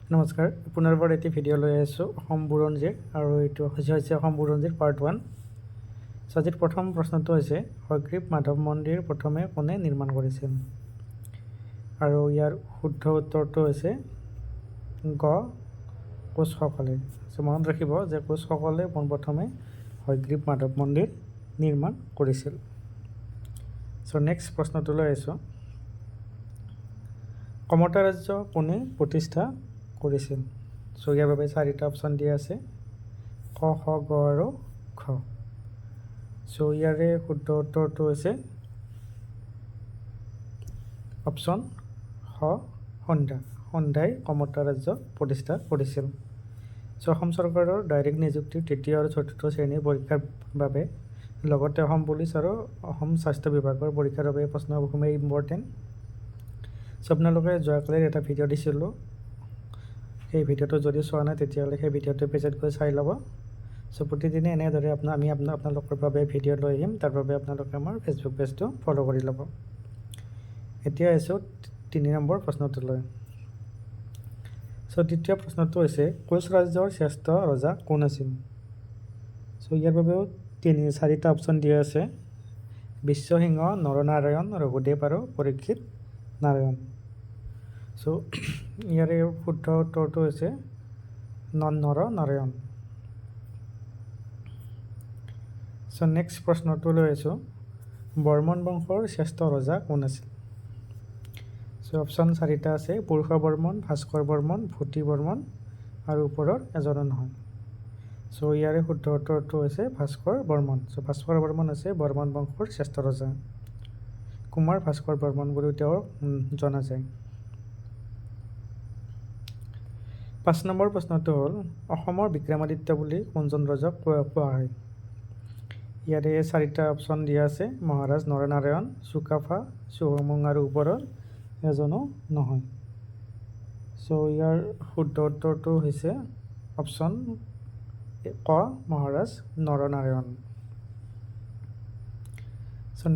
নমস্কাৰ পুনৰবাৰ এটি ভিডিঅ' লৈ আহিছোঁ অসম বুৰঞ্জীৰ আৰু এইটো হৈছে অসম বুৰঞ্জীৰ পাৰ্ট 1। আজিৰ প্ৰথম প্ৰশ্নটো হৈছে হয়গ্ৰীৱ মাধৱ মন্দিৰ প্ৰথমে কোনে নিৰ্মাণ কৰিছিল আৰু ইয়াৰ শুদ্ধ উত্তৰটো হৈছে গ কোচসকলে। মনত ৰাখিব যে কোচসকলে পোনপ্ৰথমে হয়গ্ৰীৱ মাধৱ মন্দিৰ নিৰ্মাণ কৰিছিল। নেক্সট প্ৰশ্নটো লৈ আহিছোঁ কমতা ৰাজ্য কোনে প্ৰতিষ্ঠা কৰিছিল। ইয়াৰ বাবে 4টা অপশ্যন দিয়া আছে ক, খ, গ আৰু খ। ইয়াৰে শুদ্ধ উত্তৰটো হৈছে অপশ্যন খ, সন্ধ্যা। সন্ধ্যাই কমতা ৰাজ্য প্ৰতিষ্ঠা কৰিছিল। অসম চৰকাৰৰ ডাইৰেক্ট নিযুক্তিৰ 3য় আৰু 4ৰ্থ শ্ৰেণীৰ পৰীক্ষাৰ বাবে লগতে অসম পুলিচ আৰু অসম স্বাস্থ্য বিভাগৰ পৰীক্ষাৰ বাবে প্ৰশ্ন খুবেই ইম্পৰ্টেণ্ট। আপোনালোকে যোৱাকালিৰ এটা ভিডিঅ' দিছিলোঁ, সেই ভিডিঅ'টো যদি চোৱা নাই তেতিয়াহ'লে সেই ভিডিঅ'টো পেজত গৈ চাই ল'ব। প্ৰতিদিনে এনেদৰে আমি আপোনালোকৰ বাবে ভিডিঅ' লৈ আহিম, তাৰ বাবে আপোনালোকে আমাৰ ফেচবুক পেজটো ফ'ল' কৰি ল'ব। এতিয়া আহিছোঁ 3 নম্বৰ প্ৰশ্নটোলৈ। দ্বিতীয় প্ৰশ্নটো হৈছে কোচ ৰাজ্যৰ শ্ৰেষ্ঠ ৰজা কোন আছিল। ইয়াৰ বাবেও 4টা অপশ্যন দিয়া আছে বিশ্বসিংহ, নৰনাৰায়ণ, ৰঘুদেৱ আৰু পৰীক্ষিত নাৰায়ণ। ইয়াৰে শুদ্ধ উত্তৰটো হৈছে নৰনাৰায়ণ। নেক্সট প্ৰশ্নটো লৈ আহিছোঁ বৰ্মন বংশৰ শ্ৰেষ্ঠ ৰজা কোন আছিল। অপশ্যন 4টা আছে পুৰুষ বৰ্মন, ভাস্কৰ বৰ্মন, ভূতি বৰ্মন আৰু ওপৰৰ এজনো নহয়। ইয়াৰে শুদ্ধ উত্তৰটো হৈছে ভাস্কৰ বৰ্মন। ভাস্কৰ বৰ্মন হৈছে বৰ্মন বংশৰ শ্ৰেষ্ঠ ৰজা। কুমাৰ ভাস্কৰ বৰ্মন বুলিও তেওঁক জনা যায়। 5 নম্বৰ প্ৰশ্নটো হ'ল অসমৰ বিক্ৰমাদিত্য বুলি কোনজন ৰজাক কোৱা হয়। ইয়াৰে 4টা অপশ্যন দিয়া আছে মহাৰাজ নৰনাৰায়ণ, চুকাফা, চুহুংমুং আৰু ওপৰৰ এজনো নহয়। ইয়াৰ শুদ্ধ উত্তৰটো হৈছে অপশ্যন ক মহাৰাজ নৰনাৰায়ণ।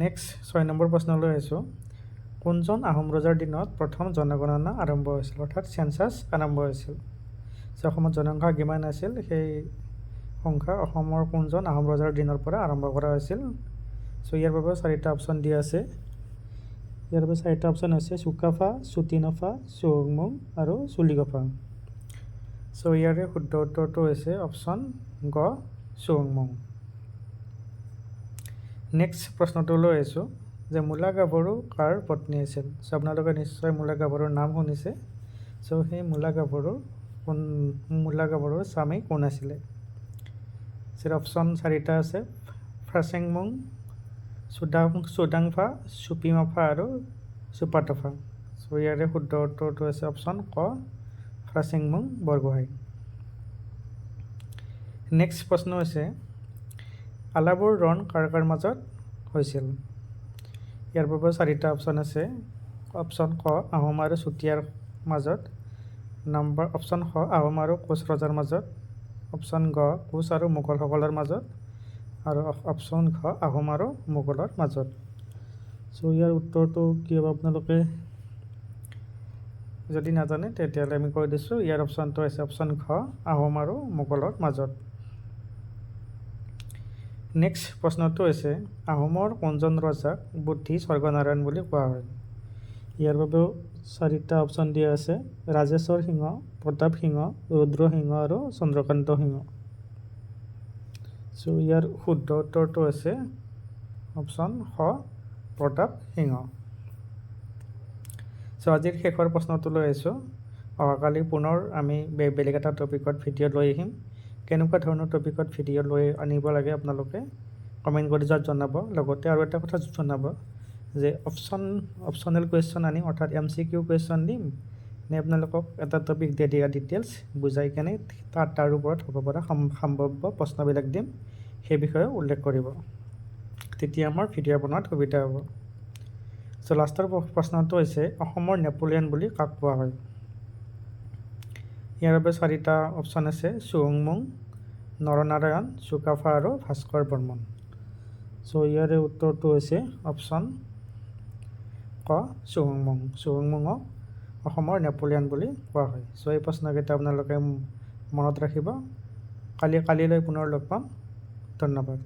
নেক্সট 6 নম্বৰ প্ৰশ্নলৈ আহিছোঁ কোনজন আহোম ৰজাৰ দিনত প্ৰথম জনগণনা আৰম্ভ হৈছিল, অৰ্থাৎ চেঞ্চাছ আৰম্ভ হৈছিল। অসমত জনসংখ্যা কিমান আছিল সেই সংখ্যা অসমৰ কোনজন আহোম ৰজাৰ দিনৰ পৰা আৰম্ভ কৰা হৈছিল। ইয়াৰ বাবে 4টা অপশ্যন দিয়া আছে। ইয়াৰ বাবে 4টা অপশ্যন হৈছে চুকাফা, চুটিনফা, চুহুংমুং আৰু চুলিগফা। ইয়াৰে শুদ্ধ উত্তৰটো হৈছে অপশ্যন গ চুহুংমুং। নেক্সট প্ৰশ্নটো লৈ আহিছোঁ যে মূলা গাভৰু কাৰ পত্নী আছিল। আপোনালোকে নিশ্চয় মূলা গাভৰুৰ নাম শুনিছে। সেই মূলা গাভৰুৰ স্বামী কোন আছিলে। অপশ্যন 4টা আছে ফাচেংমুং, চুডাংফা, চুপিমাফা আৰু চুপাটফা। ইয়াৰে শুদ্ধ উত্তৰটো হৈছে অপশ্যন ক ফাচেংমুং বৰগোহাঁই। নেক্সট প্ৰশ্ন হৈছে আলাবৰ ৰণ কাৰ কাৰ মাজত হৈছিল। ইয়াৰ বাবে 4টা অপশ্যন আছে অপশ্যন ক আহোম আৰু চুতীয়াৰ মাজত, অপশ্যন খ আহোম আৰু কোচ ৰজাৰ মাজত, অপশ্যন গ কোচ আৰু মোগলসকলৰ মাজত আৰু অপশ্যন ঘ আহোম আৰু মোগলৰ মাজত। ইয়াৰ উত্তৰটো কি হ'ব আপোনালোকে যদি নাজানে তেতিয়াহ'লে আমি কৈ দিছোঁ। ইয়াৰ অপশ্যনটো হৈছে অপশ্যন ঘ আহোম আৰু মোগলৰ মাজত। নেক্সট প্ৰশ্নটো হৈছে আহোমৰ কোনজন ৰজাক বুদ্ধি স্বৰ্গনাৰায়ণ বুলি কোৱা হয়। ইয়াৰ বাবেও 4টা অপশ্যন দিয়া আছে ৰাজেশ্বৰ সিংহ, প্ৰতাপ সিংহ, ৰুদ্ৰ সিংহ আৰু চন্দ্ৰকান্ত সিংহ। ইয়াৰ শুদ্ধ উত্তৰটো হৈছে অপশ্যন খ প্ৰতাপ সিংহ। আজিৰ শেষৰ প্ৰশ্নটো লৈ আহিছোঁ অহাকালি পুনৰ আমি বেলেগ এটা টপিকত ভিডিঅ' লৈ আহিম। কেনেকুৱা ধৰণৰ টপিকত ভিডিঅ' লৈ আনিব লাগে আপোনালোকে কমেণ্ট কৰি জনাব। লগতে আৰু এটা কথা জনাব যে অপশ্যনেল কুৱেশ্যন আনিম, অৰ্থাৎ MCQ কুৱেশ্যন দিম নে আপোনালোকক এটা টপিক দিয়া ডিটেইলছ বুজাই কেনে তাৰ ওপৰত হ'ব পৰা সম্ভাৱ্য প্ৰশ্নবিলাক দিম সেই বিষয়ে উল্লেখ কৰিব, তেতিয়া আমাৰ ভিডিঅ' বনোৱাত সুবিধা হ'ব। লাষ্টৰ প্ৰশ্নটো হৈছে অসমৰ নেপোলিয়ন বুলি কাক কোৱা হয়। ইয়াৰ বাবে 4টা অপশ্যন আছে চুহুংমুং, নৰনাৰায়ণ, চুকাফা আৰু ভাস্কৰ বৰ্মন। ইয়াৰে উত্তৰটো হৈছে অপশ্যন ক চুহুংমুং। চুহুংমুঙক অসমৰ নেপোলিয়ন বুলি কোৱা হয়। চ' এই প্ৰশ্নকেইটা আপোনালোকে মনত ৰাখিব। কালিলৈ পুনৰ লগ পাম। ধন্যবাদ।